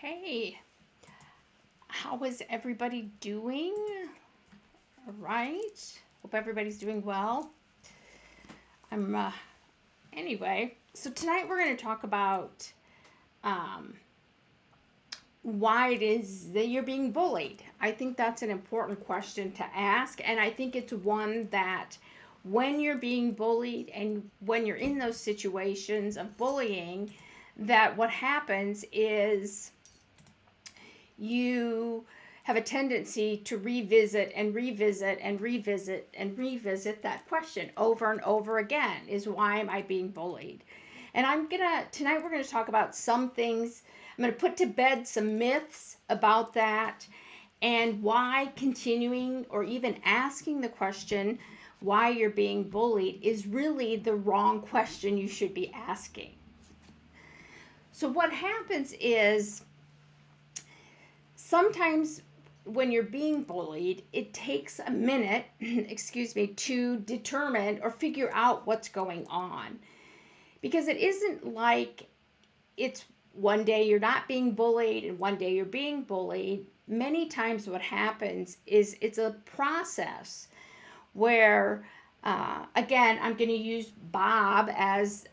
Hey, how is everybody doing? All right. Hope everybody's doing well. I'm, anyway, so tonight we're going to talk about um, why it is that you're being bullied. I think that's an important question to ask, and I think it's one that when you're being bullied and when you're in those situations of bullying, that what happens is you have a tendency to revisit and revisit and revisit and revisit that question over and over again is why am I being bullied? And tonight we're gonna talk about some things. I'm gonna put to bed some myths about that and why continuing or even asking the question why you're being bullied is really the wrong question you should be asking. So what happens is sometimes when you're being bullied, it takes a minute, excuse me, to determine or figure out what's going on. Because it isn't like it's one day you're not being bullied and one day you're being bullied. Many times what happens is it's a process where, again, I'm going to use Bob as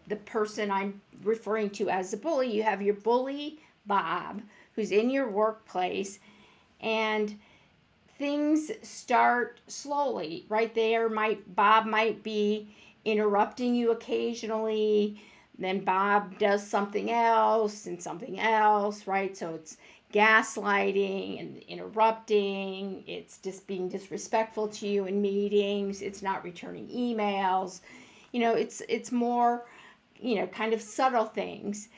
the person I'm referring to as the bully. You have your bully, Bob, who's in your workplace, and things start slowly. Right there, Bob might be interrupting you occasionally. Then Bob does something else and something else, right? So it's gaslighting and interrupting. It's just being disrespectful to you in meetings. It's not returning emails. It's more, kind of subtle things.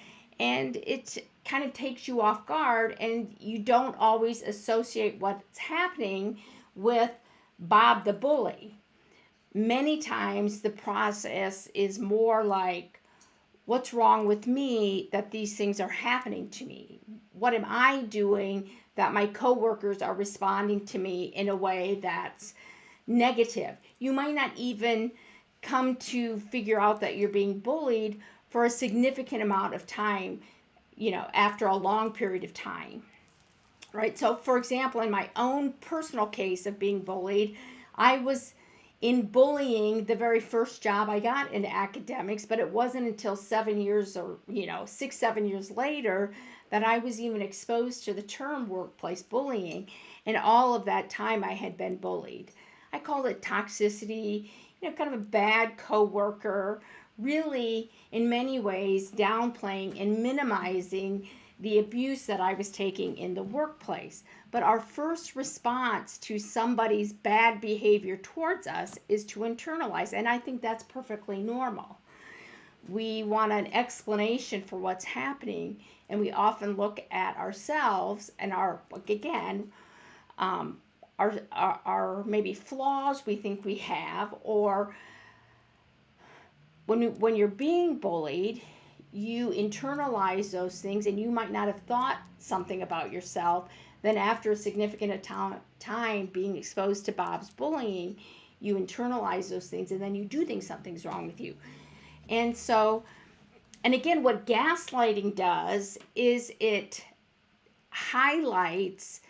And it kind of takes you off guard, and you don't always associate what's happening with Bob the bully. Many times the process is more like, what's wrong with me that these things are happening to me? What am I doing that my coworkers are responding to me in a way that's negative? You might not even come to figure out that you're being bullied for a significant amount of time, after a long period of time, right? So, for example, in my own personal case of being bullied, I was in bullying the very first job I got in academics, but it wasn't until 7 years or, 6, 7 years later that I was even exposed to the term workplace bullying. And all of that time I had been bullied. I called it toxicity, kind of a bad coworker, really, in many ways, downplaying and minimizing the abuse that I was taking in the workplace. But our first response to somebody's bad behavior towards us is to internalize, and I think that's perfectly normal. We want an explanation for what's happening, and we often look at ourselves and um, our maybe flaws we think we have, or when you're being bullied, you internalize those things, and you might not have thought something about yourself. Then after a significant time being exposed to Bob's bullying, you internalize those things, and then you do think something's wrong with you. And so, and again, what gaslighting does is it highlights,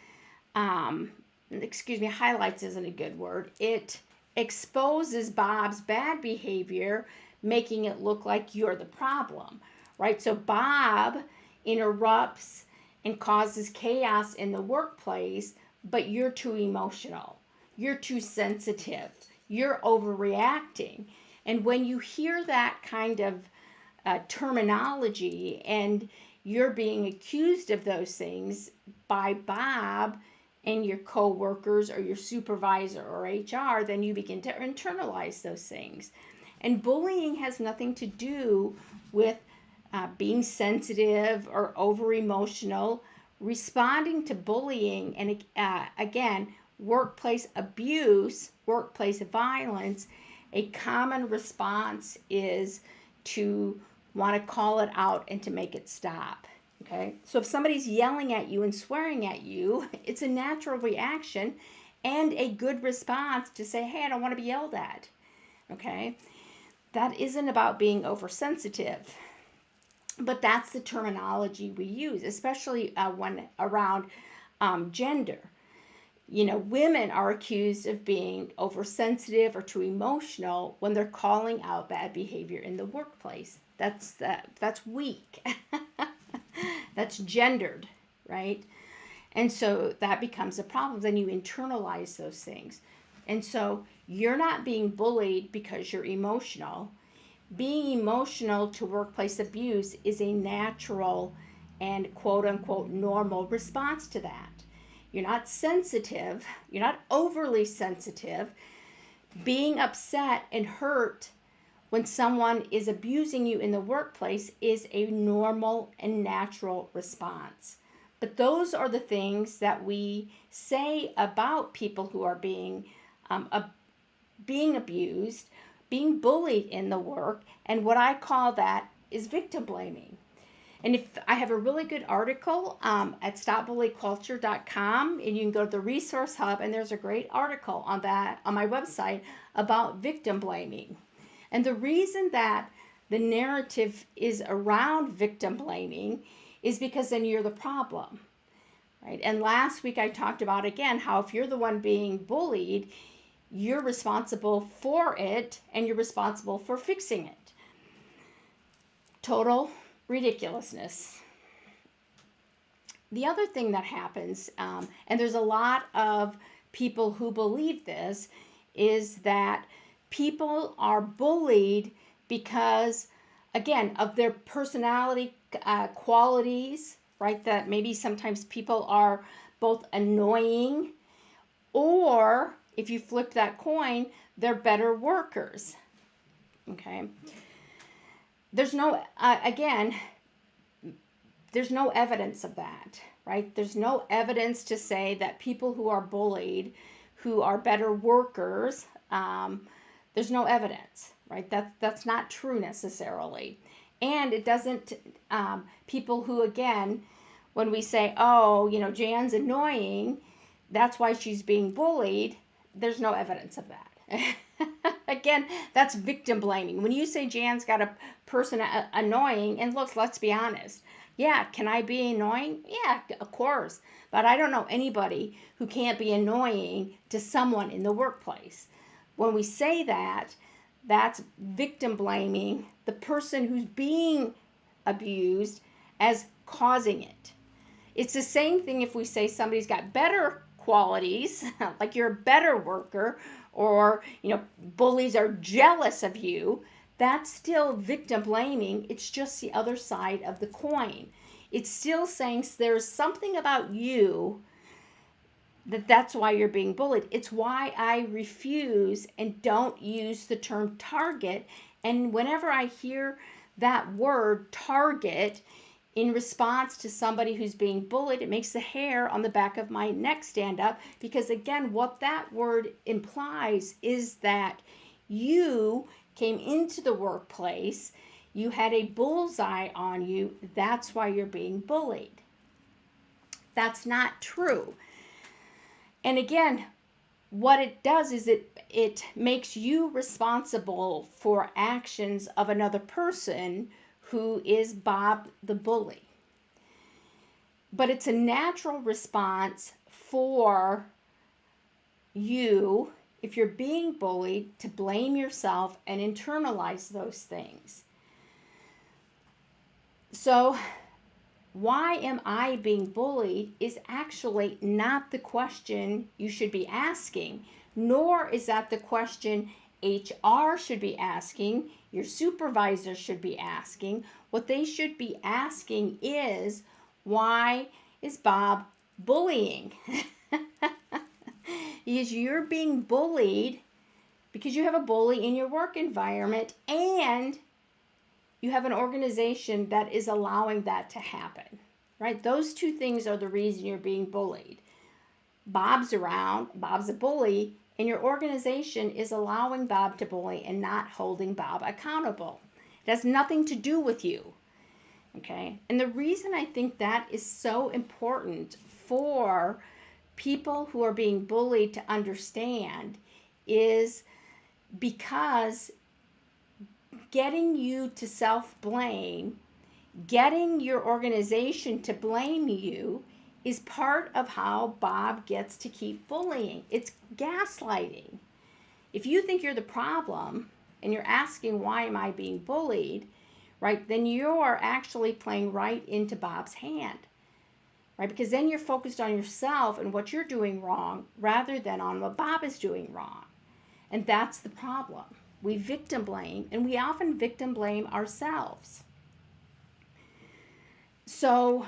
highlights isn't a good word. It exposes Bob's bad behavior, making it look like you're the problem, right? So Bob interrupts and causes chaos in the workplace, but you're too emotional. You're too sensitive. You're overreacting. And when you hear that kind of terminology and you're being accused of those things by Bob and your coworkers or your supervisor or HR, then you begin to internalize those things. And bullying has nothing to do with being sensitive or over emotional. Responding to bullying and again, workplace abuse, workplace violence, a common response is to want to call it out and to make it stop. Okay, so if somebody's yelling at you and swearing at you, it's a natural reaction and a good response to say, hey, I don't want to be yelled at. Okay, that isn't about being oversensitive. But that's the terminology we use, especially when around gender. Women are accused of being oversensitive or too emotional when they're calling out bad behavior in the workplace. That's weak. That's gendered, right? And so that becomes a problem. Then you internalize those things. And so you're not being bullied because you're emotional. Being emotional to workplace abuse is a natural and quote unquote normal response to that. You're not sensitive, you're not overly sensitive. Being upset and hurt when someone is abusing you in the workplace is a normal and natural response. But those are the things that we say about people who are being abused, being bullied in the work, and what I call that is victim blaming. And if I have a really good article at stopbullyculture.com, and you can go to the resource hub, and there's a great article on that on my website about victim blaming. And the reason that the narrative is around victim blaming is because then you're the problem, right? And last week I talked about again how if you're the one being bullied, you're responsible for it and you're responsible for fixing it. Total ridiculousness. The other thing that happens, and there's a lot of people who believe this, is that people are bullied because, again, of their personality qualities, right? That maybe sometimes people are both annoying, or if you flip that coin, they're better workers. Okay. There's no evidence of that, right? There's no evidence to say that people who are bullied, who are better workers, there's no evidence, right? That's not true necessarily. And it doesn't, people who, again, when we say, oh, Jan's annoying, that's why she's being bullied, there's no evidence of that. Again, that's victim blaming. When you say Jan's got a person annoying, and look, let's be honest. Yeah, can I be annoying? Yeah, of course. But I don't know anybody who can't be annoying to someone in the workplace. When we say that, that's victim blaming the person who's being abused as causing it. It's the same thing if we say somebody's got better qualities, like you're a better worker, or, bullies are jealous of you. That's still victim blaming. It's just the other side of the coin. It's still saying there's something about you that's why you're being bullied. It's why I refuse and don't use the term target. And whenever I hear that word target in response to somebody who's being bullied, it makes the hair on the back of my neck stand up, because again, what that word implies is that you came into the workplace, you had a bullseye on you, that's why you're being bullied. That's not true. And again, what it does is it makes you responsible for actions of another person who is Bob the bully. But it's a natural response for you, if you're being bullied, to blame yourself and internalize those things. So why am I being bullied is actually not the question you should be asking, nor is that the question HR should be asking, your supervisor should be asking. What they should be asking is, why is Bob bullying? Because you're being bullied because you have a bully in your work environment, and you have an organization that is allowing that to happen, right? Those two things are the reason you're being bullied. Bob's around, Bob's a bully, and your organization is allowing Bob to bully and not holding Bob accountable. It has nothing to do with you, okay? And the reason I think that is so important for people who are being bullied to understand is because getting you to self-blame getting your organization to blame you is part of how Bob gets to keep bullying. It's gaslighting. If you think you're the problem and you're asking, why am I being bullied, right, then you're actually playing right into Bob's hand, right? Because then you're focused on yourself and what you're doing wrong rather than on what Bob is doing wrong. And that's the problem. We victim blame, and we often victim blame ourselves. So,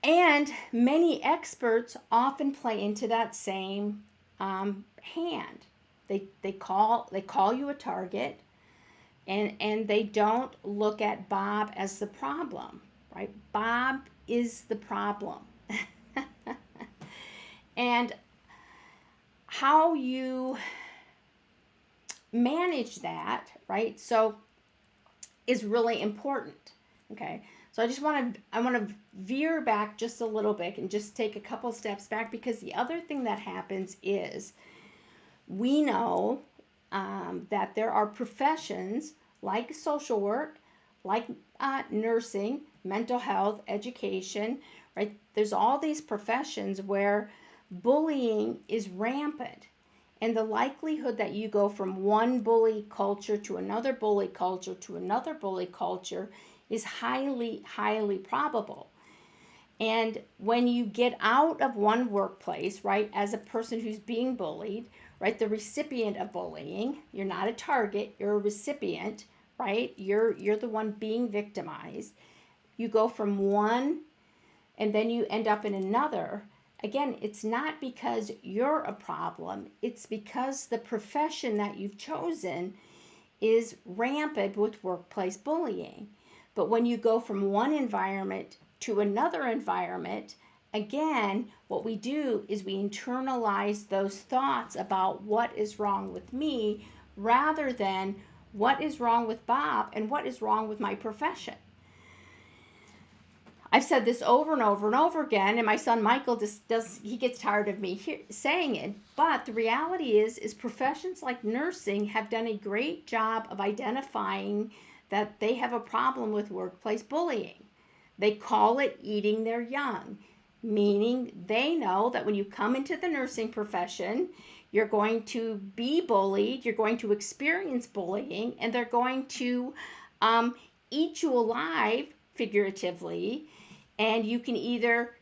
and many experts often play into that same hand. They call you a target, and they don't look at Bob as the problem, right? Bob is the problem. And how you manage that, right? So is really important. Okay. So I want to veer back just a little bit and just take a couple steps back, because the other thing that happens is we know that there are professions like social work, like nursing, mental health, education, right? There's all these professions where bullying is rampant. And the likelihood that you go from one bully culture to another bully culture to another bully culture is highly, highly probable. And when you get out of one workplace, right, as a person who's being bullied, right, the recipient of bullying, you're not a target, you're a recipient, right? You're the one being victimized. You go from one and then you end up in another. Again, it's not because you're a problem, it's because the profession that you've chosen is rampant with workplace bullying. But when you go from one environment to another environment, again, what we do is we internalize those thoughts about what is wrong with me rather than what is wrong with Bob and what is wrong with my profession. I've said this over and over and over again, and my son Michael he gets tired of me saying it. But the reality is professions like nursing have done a great job of identifying that they have a problem with workplace bullying. They call it eating their young, meaning they know that when you come into the nursing profession, you're going to be bullied, you're going to experience bullying, and they're going to eat you alive, figuratively. And you can either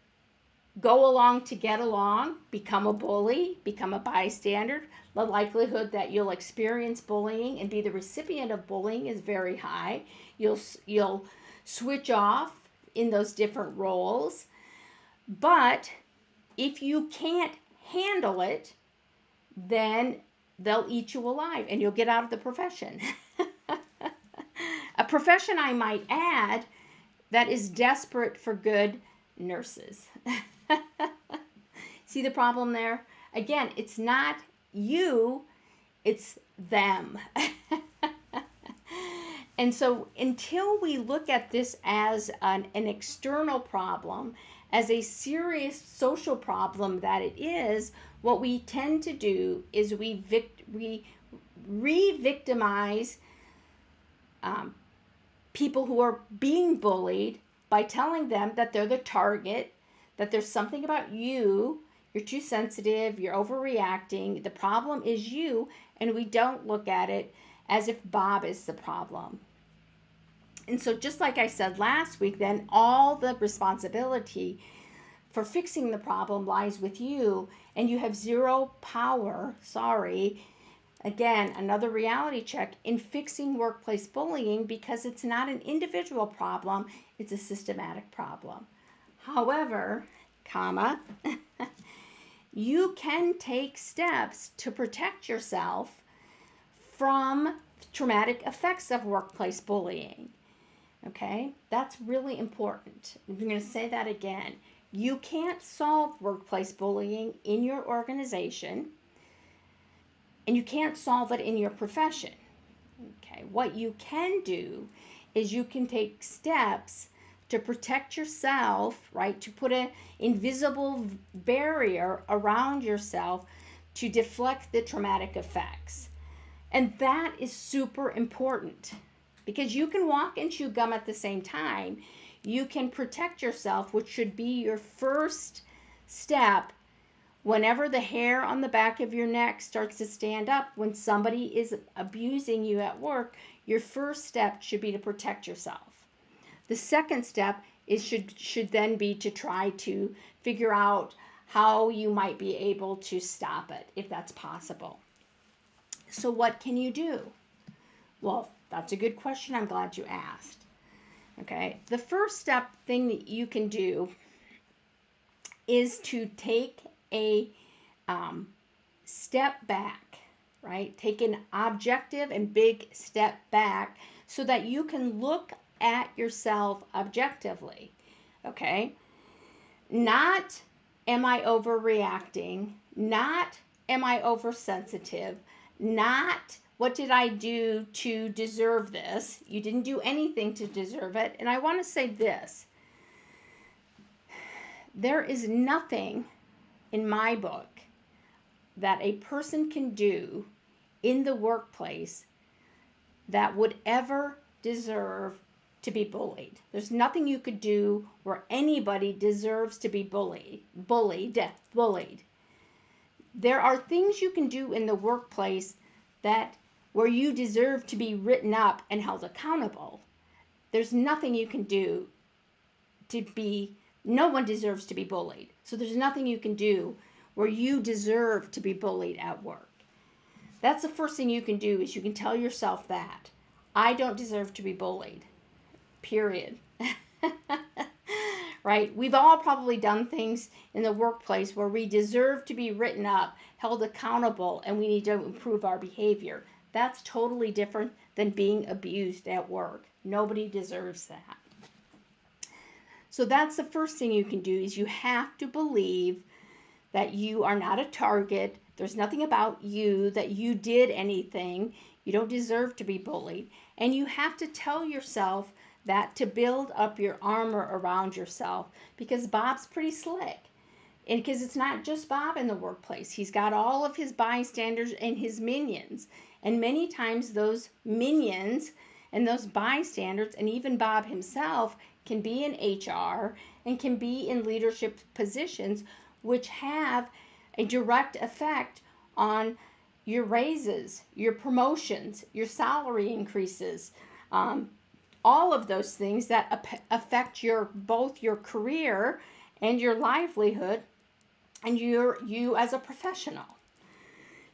go along to get along, become a bully, become a bystander. The likelihood that you'll experience bullying and be the recipient of bullying is very high. You'll switch off in those different roles. But if you can't handle it, then they'll eat you alive and you'll get out of the profession. A profession, I might add, that is desperate for good nurses. See the problem there? Again, it's not you, it's them. And so until we look at this as an external problem, as a serious social problem that it is, what we tend to do is we re-victimize people who are being bullied by telling them that they're the target, that there's something about you, you're too sensitive, you're overreacting, the problem is you, and we don't look at it as if Bob is the problem. And so just like I said last week, then all the responsibility for fixing the problem lies with you, and you have zero power, again, another reality check, in fixing workplace bullying, because it's not an individual problem, it's a systematic problem. However, you can take steps to protect yourself from traumatic effects of workplace bullying. Okay, that's really important. I'm going to say that again. You can't solve workplace bullying in your organization, and you can't solve it in your profession. Okay, what you can do is you can take steps to protect yourself, right? To put an invisible barrier around yourself to deflect the traumatic effects. And that is super important. because you can walk and chew gum at the same time. You can protect yourself, which should be your first step. Whenever the hair on the back of your neck starts to stand up when somebody is abusing you at work, your first step should be to protect yourself. The second step is should then be to try to figure out how you might be able to stop it, if that's possible. So what can you do? Well, that's a good question. I'm glad you asked. Okay, the first thing that you can do is to take a step back, right? Take an objective and big step back so that you can look at yourself objectively, okay? Not, am I overreacting? Not, am I oversensitive? Not, what did I do to deserve this? You didn't do anything to deserve it. And I want to say this. There is nothing in my book that a person can do in the workplace that would ever deserve to be bullied. There's nothing you could do where anybody deserves to be bullied. There are things you can do in the workplace that where you deserve to be written up and held accountable. There's nothing you can do no one deserves to be bullied. So there's nothing you can do where you deserve to be bullied at work. That's the first thing you can do, is you can tell yourself that. I don't deserve to be bullied. Period. Right? We've all probably done things in the workplace where we deserve to be written up, held accountable, and we need to improve our behavior. That's totally different than being abused at work. Nobody deserves that. So that's the first thing you can do, is you have to believe that you are not a target. There's nothing about you that you did anything. You don't deserve to be bullied. And you have to tell yourself that to build up your armor around yourself, because Bob's pretty slick. And because it's not just Bob in the workplace. He's got all of his bystanders and his minions. And many times those minions and those bystanders, and even Bob himself, can be in HR and can be in leadership positions, which have a direct effect on your raises, your promotions, your salary increases, all of those things that affect both your career and your livelihood and you as a professional.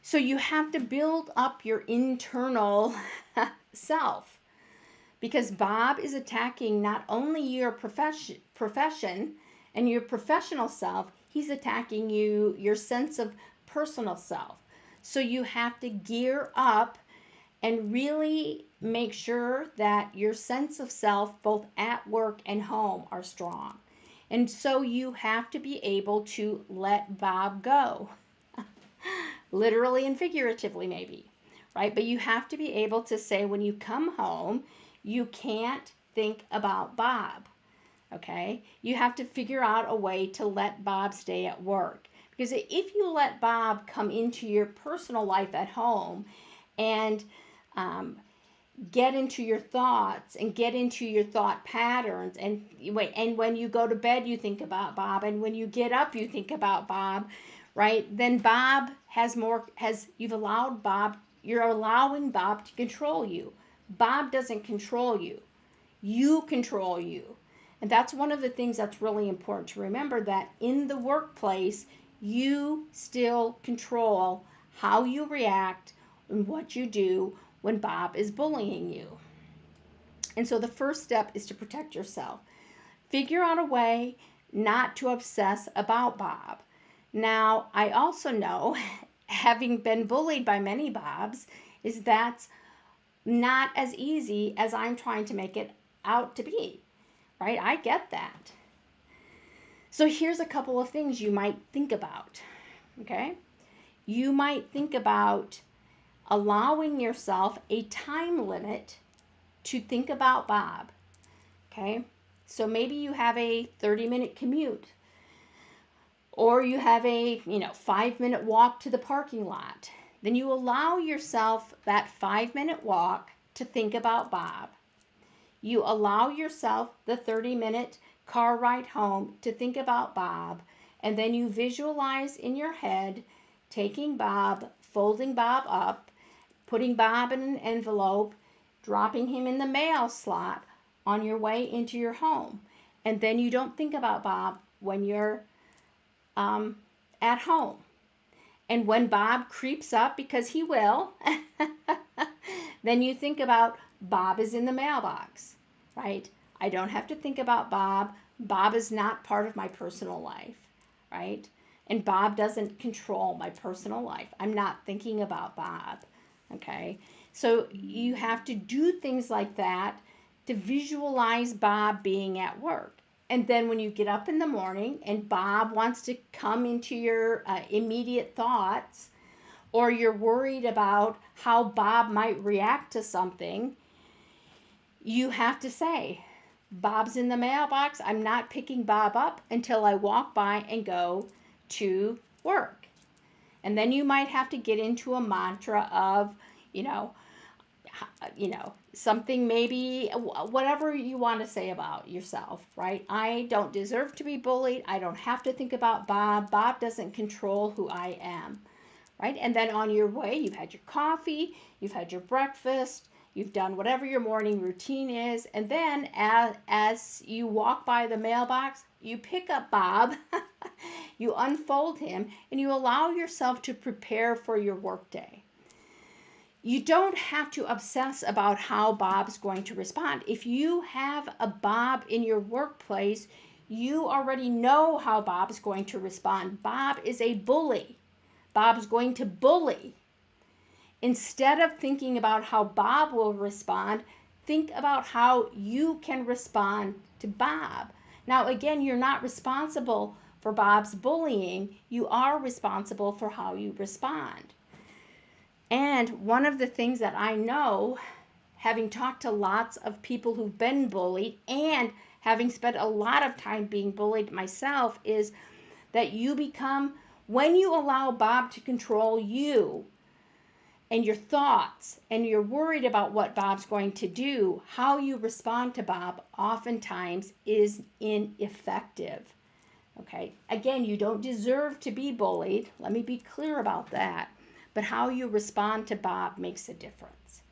So you have to build up your internal self, because Bob is attacking not only your profession and your professional self, he's attacking your sense of personal self. So you have to gear up and really make sure that your sense of self, both at work and home, are strong. And so you have to be able to let Bob go. Literally and figuratively, maybe, right? But you have to be able to say, when you come home, you can't think about Bob, okay? You have to figure out a way to let Bob stay at work. Because if you let Bob come into your personal life at home and get into your thoughts and get into your thought patterns, and when you go to bed you think about Bob, and when you get up you think about Bob, right? Then you're allowing Bob to control you. Bob doesn't control you. You control you. And that's one of the things that's really important to remember, that in the workplace, you still control how you react and what you do when Bob is bullying you. And so the first step is to protect yourself. Figure out a way not to obsess about Bob. Now, I also know, having been bullied by many Bobs, is that's not as easy as I'm trying to make it out to be, right? I get that. So here's a couple of things you might think about, okay? You might think about allowing yourself a time limit to think about Bob, okay? So maybe you have a 30-minute commute, or you have a 5-minute walk to the parking lot. Then you allow yourself that 5-minute walk to think about Bob. You allow yourself the 30-minute car ride home to think about Bob, and then you visualize in your head taking Bob, folding Bob up, putting Bob in an envelope, dropping him in the mail slot on your way into your home. And then you don't think about Bob when you're at home. And when Bob creeps up, because he will, then you think about Bob is in the mailbox, right? I don't have to think about Bob. Bob is not part of my personal life, right? And Bob doesn't control my personal life. I'm not thinking about Bob, okay? So you have to do things like that to visualize Bob being at work. And then when you get up in the morning and Bob wants to come into your immediate thoughts, or you're worried about how Bob might react to something, you have to say, Bob's in the mailbox. I'm not picking Bob up until I walk by and go to work. And then you might have to get into a mantra of, you know, something, maybe whatever you want to say about yourself, right? I don't deserve to be bullied. I don't have to think about Bob. Bob doesn't control who I am, right? And then on your way, you've had your coffee, you've had your breakfast, you've done whatever your morning routine is, and then as you walk by the mailbox, you pick up Bob, you unfold him, and you allow yourself to prepare for your workday. You don't have to obsess about how Bob's going to respond. If you have a Bob in your workplace, you already know how Bob's going to respond. Bob is a bully. Bob's going to bully. Instead of thinking about how Bob will respond, think about how you can respond to Bob. Now, again, you're not responsible for Bob's bullying. You are responsible for how you respond. And one of the things that I know, having talked to lots of people who've been bullied and having spent a lot of time being bullied myself, is that you become, when you allow Bob to control you and your thoughts, and you're worried about what Bob's going to do, how you respond to Bob oftentimes is ineffective. Okay, again, you don't deserve to be bullied. Let me be clear about that. But how you respond to Bob makes a difference.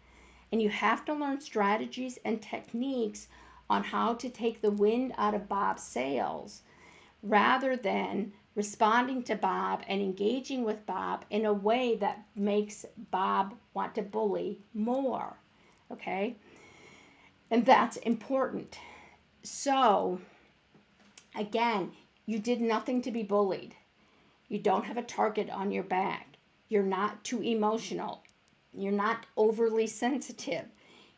And you have to learn strategies and techniques on how to take the wind out of Bob's sails, rather than responding to Bob and engaging with Bob in a way that makes Bob want to bully more. Okay? And that's important. So, again, you did nothing to be bullied. You don't have a target on your back. You're not too emotional. You're not overly sensitive.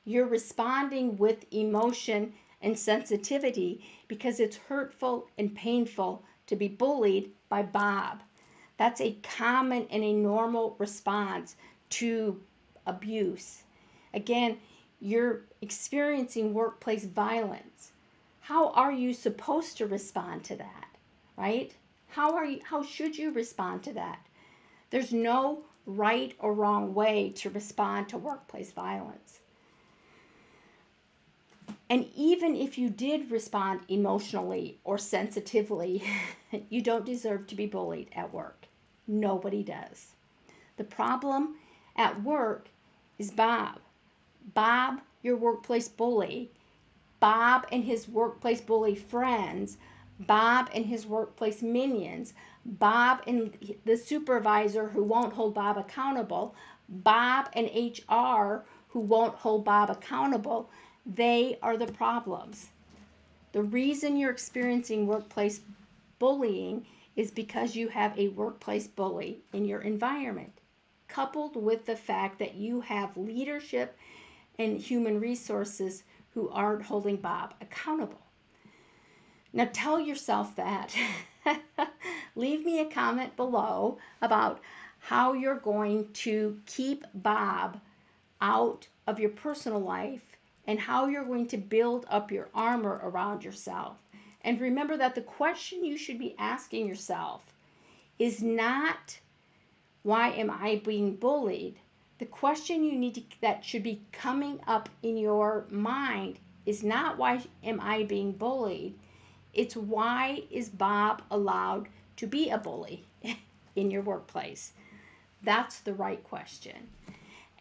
You're responding with emotion and sensitivity because it's hurtful and painful to be bullied by Bob. That's a common and a normal response to abuse. Again, you're experiencing workplace violence. How are you supposed to respond to that, right? How should you respond to that? There's no right or wrong way to respond to workplace violence. And even if you did respond emotionally or sensitively, you don't deserve to be bullied at work. Nobody does. The problem at work is Bob. Bob, your workplace bully. Bob and his workplace bully friends. Bob and his workplace minions. Bob and the supervisor who won't hold Bob accountable. Bob and HR who won't hold Bob accountable. They are the problems. The reason you're experiencing workplace bullying is because you have a workplace bully in your environment, coupled with the fact that you have leadership and human resources who aren't holding Bob accountable. Now tell yourself that. Leave me a comment below about how you're going to keep Bob out of your personal life and how you're going to build up your armor around yourself. And remember that the question you should be asking yourself is not, why am I being bullied? The question that should be coming up in your mind is not why am I being bullied? It's why is Bob allowed to be a bully in your workplace? That's the right question.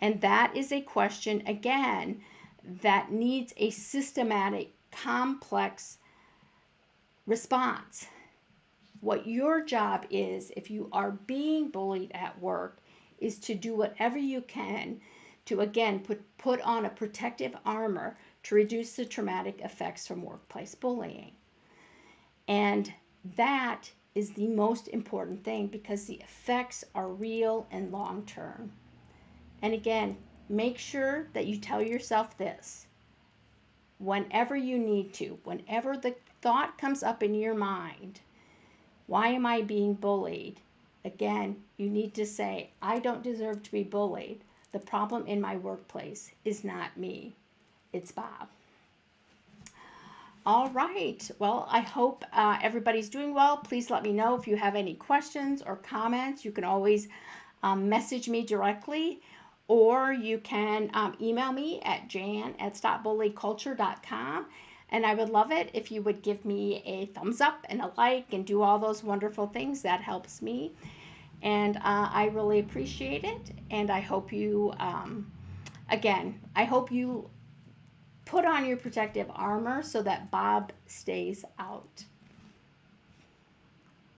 And that is a question, again, that needs a systematic, complex response. What your job is, if you are being bullied at work, is to do whatever you can to, again, put on a protective armor to reduce the traumatic effects from workplace bullying. And that is the most important thing because the effects are real and long term. And again, make sure that you tell yourself this whenever you need to, whenever the thought comes up in your mind, why am I being bullied? Again, you need to say, I don't deserve to be bullied. The problem in my workplace is not me, it's Bob. All right. Well, I hope everybody's doing well. Please let me know if you have any questions or comments. You can always message me directly, or you can email me at jan@stopbullyculture.com. And I would love it if you would give me a thumbs up and a like and do all those wonderful things. That helps me. And I really appreciate it. And I hope you, again, I hope you put on your protective armor so that Bob stays out.